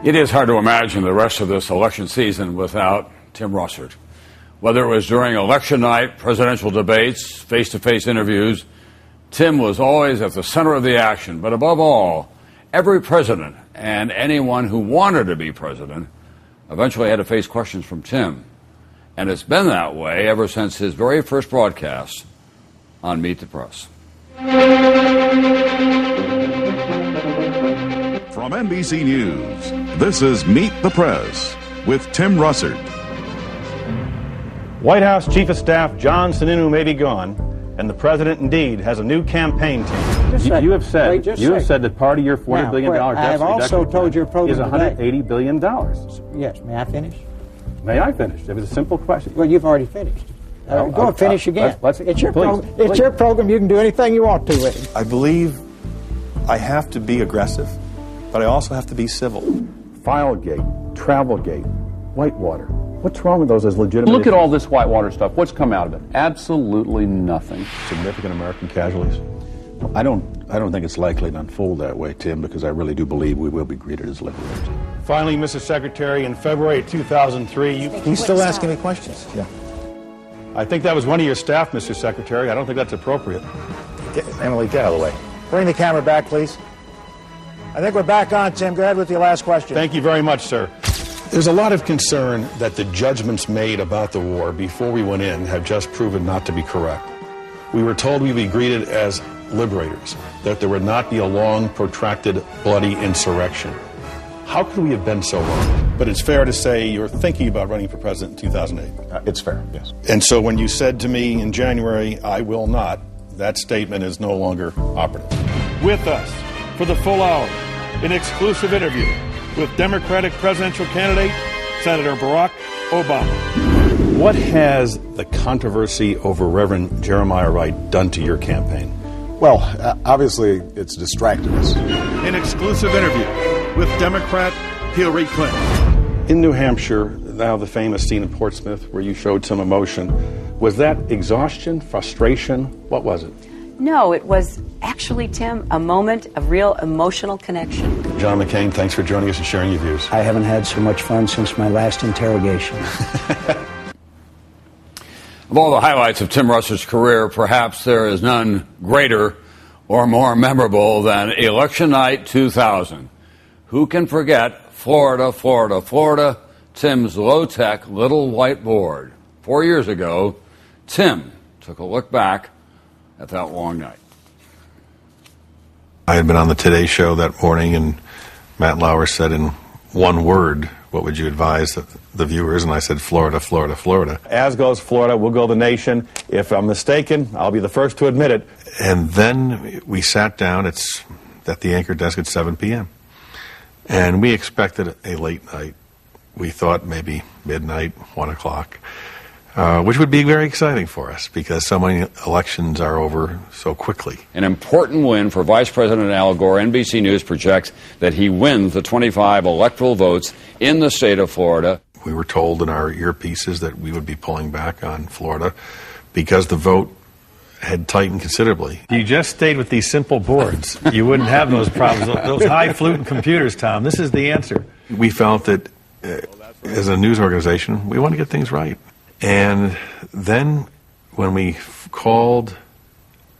It is hard to imagine the rest of this election season without Tim Russert. Whether it was during election night, presidential debates, face-to-face interviews, Tim was always at the center of the action. But above all, every president and anyone who wanted to be president eventually had to face questions from Tim. And it's been that way ever since his very first broadcast on Meet the Press. From NBC News, this is Meet the Press with Tim Russert. White House Chief of Staff John Sununu may be gone, and the president indeed has a new campaign team. You have said that part of your $40 billion deficit I have also told your program is $180 billion. Yes, may I finish? May I finish? It was a simple question. Well, you've already finished. Go and finish again. It's your program. Please. It's your program. You can do anything you want to with it. I believe I have to be aggressive, but I also have to be civil. Filegate, Travelgate, Whitewater. What's wrong with those as legitimate Look issues? at all this Whitewater stuff. What's come out of it? Absolutely nothing. Significant American casualties. I don't think it's likely to unfold that way, Tim, because I really do believe we will be greeted as liberators. Finally, Mr. Secretary, in February 2003, He's still asking me questions. Yeah. I think that was one of your staff, Mr. Secretary. I don't think that's appropriate. Emily, get out of the way. Bring the camera back, please. I think we're back on, Tim. Go ahead with your last question. Thank you very much, sir. There's a lot of concern that the judgments made about the war before we went in have just proven not to be correct. We were told we'd be greeted as liberators, that there would not be a long, protracted, bloody insurrection. How could we have been so wrong? But it's fair to say you're thinking about running for president in 2008. It's fair, yes. And so when you said to me in January, I will not, that statement is no longer operative. With us for the full hour, an exclusive interview with Democratic presidential candidate Senator Barack Obama. What has the controversy over Reverend Jeremiah Wright done to your campaign? Well, obviously, it's distracted us. An exclusive interview with Democrat Hillary Clinton. In New Hampshire, now the famous scene in Portsmouth where you showed some emotion, was that exhaustion, frustration? What was it? No, it was actually, Tim, a moment of real emotional connection. John McCain, thanks for joining us and sharing your views. I haven't had so much fun since my last interrogation. Of all the highlights of Tim Russert's career, perhaps there is none greater or more memorable than Election Night 2000. Who can forget Florida, Florida, Florida, Tim's low-tech little whiteboard? 4 years ago, Tim took a look back at that long night. I had been on the Today Show that morning, and Matt Lauer said in one word, what would you advise the viewers? And I said, Florida, Florida, Florida. As goes Florida, we'll go the nation. If I'm mistaken, I'll be the first to admit it. And then we sat down at the anchor desk at 7 p.m. And we expected a late night. We thought maybe midnight, 1 o'clock, which would be very exciting for us because so many elections are over so quickly. An important win for Vice President Al Gore. NBC News projects that he wins the 25 electoral votes in the state of Florida. We were told in our earpieces that we would be pulling back on Florida because the vote had tightened considerably. You just stayed with these simple boards. You wouldn't have those problems, those high-fluting computers, Tom. This is the answer. We felt that as a news organization, we want to get things right. And then when we called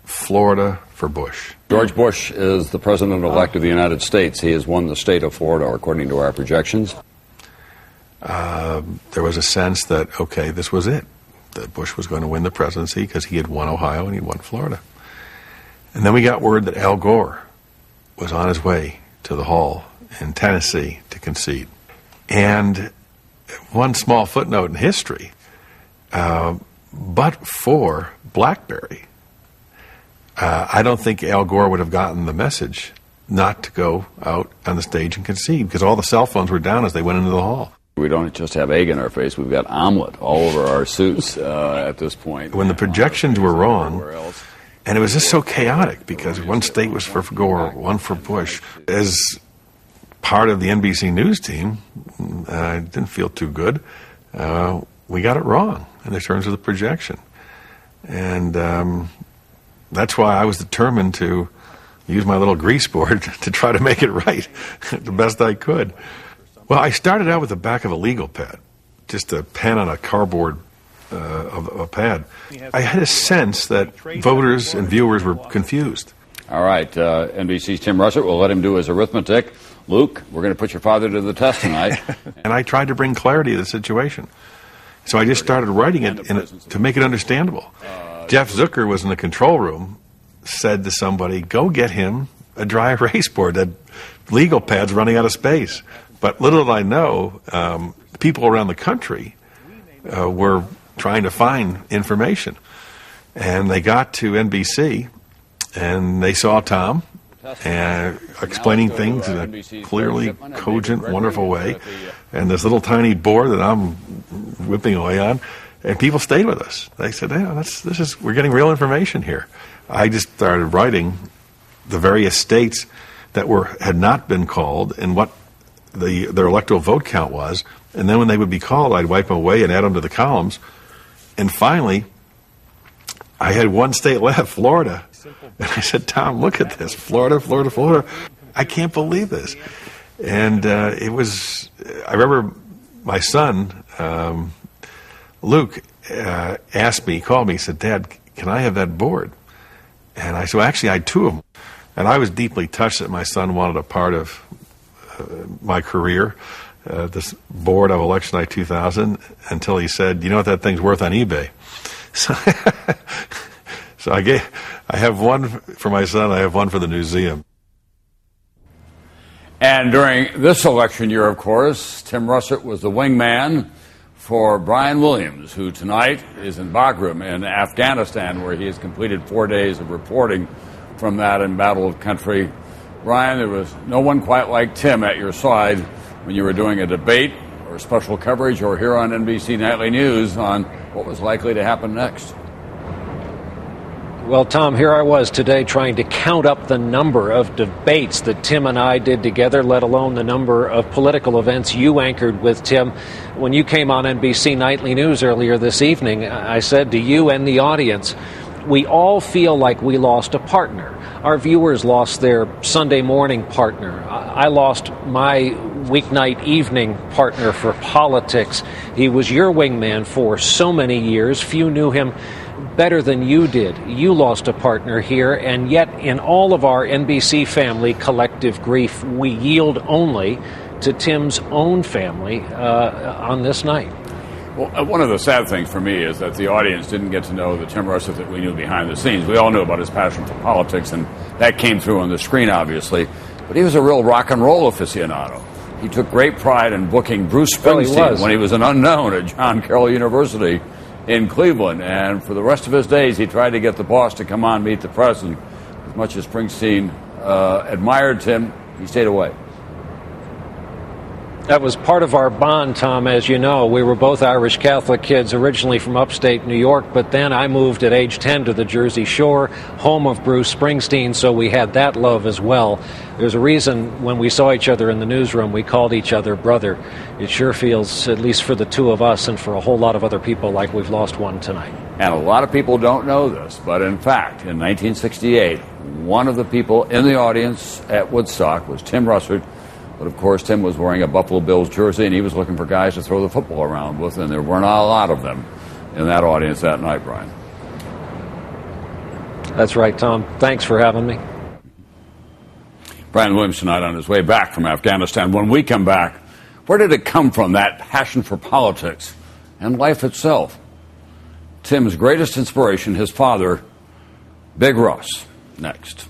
Florida for Bush. George Bush is the president-elect of the United States. He has won the state of Florida, according to our projections. There was a sense that, okay, this was it. That Bush was going to win the presidency because he had won Ohio and he won Florida. And then we got word that Al Gore was on his way to the hall in Tennessee to concede. And one small footnote in history, but for BlackBerry, I don't think Al Gore would have gotten the message not to go out on the stage and concede because all the cell phones were down as they went into the hall. We don't just have egg in our face, we've got omelet all over our suits at this point. When the projections were wrong, and it was just so chaotic because one state was for Gore, one for Bush. As part of the NBC News team, I didn't feel too good. We got it wrong in terms of the projection. And that's why I was determined to use my little grease board to try to make it right the best I could. Well, I started out with the back of a legal pad, just a pen on a cardboard of a pad. I had a sense that voters and viewers were confused. All right, NBC's Tim Russert will let him do his arithmetic. Luke, we're going to put your father to the test tonight. And I tried to bring clarity to the situation. So I just started writing it to make it understandable. Jeff Zucker was in the control room, said to somebody, go get him a dry erase board. That legal pad's running out of space. But little did I know, people around the country were trying to find information. And they got to NBC, and they saw Tom and explaining things in a clearly cogent, wonderful way. And this little tiny board that I'm whipping away on, and people stayed with us. They said, yeah, we're getting real information here. I just started writing the various states that had not been called and what their electoral vote count was. And then when they would be called, I'd wipe them away and add them to the columns. And finally, I had one state left, Florida. And I said, Tom, look at this. Florida, Florida, Florida. I can't believe this. And I remember my son, Luke, called me, he said, Dad, can I have that board? And I said, well, actually, I had two of them. And I was deeply touched that my son wanted a part of my career, this board of Election Night 2000, until he said, you know what that thing's worth on eBay? So I have one for my son, I have one for the museum. And during this election year, of course, Tim Russert was the wingman for Brian Williams, who tonight is in Bagram in Afghanistan, where he has completed 4 days of reporting from that embattled country. Brian, there was no one quite like Tim at your side when you were doing a debate or special coverage or here on NBC Nightly News on what was likely to happen next. Well, Tom, here I was today trying to count up the number of debates that Tim and I did together, let alone the number of political events you anchored with Tim. When you came on NBC Nightly News earlier this evening, I said to you and the audience, we all feel like we lost a partner. Our viewers lost their Sunday morning partner. I lost my weeknight evening partner for politics. He was your wingman for so many years. Few knew him better than you did. You lost a partner here, and yet in all of our NBC family collective grief, we yield only to Tim's own family on this night. Well, one of the sad things for me is that the audience didn't get to know the Tim Russert that we knew behind the scenes. We all knew about his passion for politics, and that came through on the screen, obviously. But he was a real rock and roll aficionado. He took great pride in booking Bruce Springsteen when he was an unknown at John Carroll University in Cleveland. And for the rest of his days, he tried to get the boss to come on Meet the Press. And as much as Springsteen admired Tim, he stayed away. That was part of our bond, Tom, as you know. We were both Irish Catholic kids, originally from upstate New York, but then I moved at age 10 to the Jersey Shore, home of Bruce Springsteen, so we had that love as well. There's a reason when we saw each other in the newsroom, we called each other brother. It sure feels, at least for the two of us and for a whole lot of other people, like we've lost one tonight. And a lot of people don't know this, but in fact, in 1968, one of the people in the audience at Woodstock was Tim Russert. But, of course, Tim was wearing a Buffalo Bills jersey, and he was looking for guys to throw the football around with, and there were not a lot of them in that audience that night, Brian. That's right, Tom. Thanks for having me. Brian Williams tonight on his way back from Afghanistan. When we come back, where did it come from, that passion for politics and life itself? Tim's greatest inspiration, his father, Big Russ, next.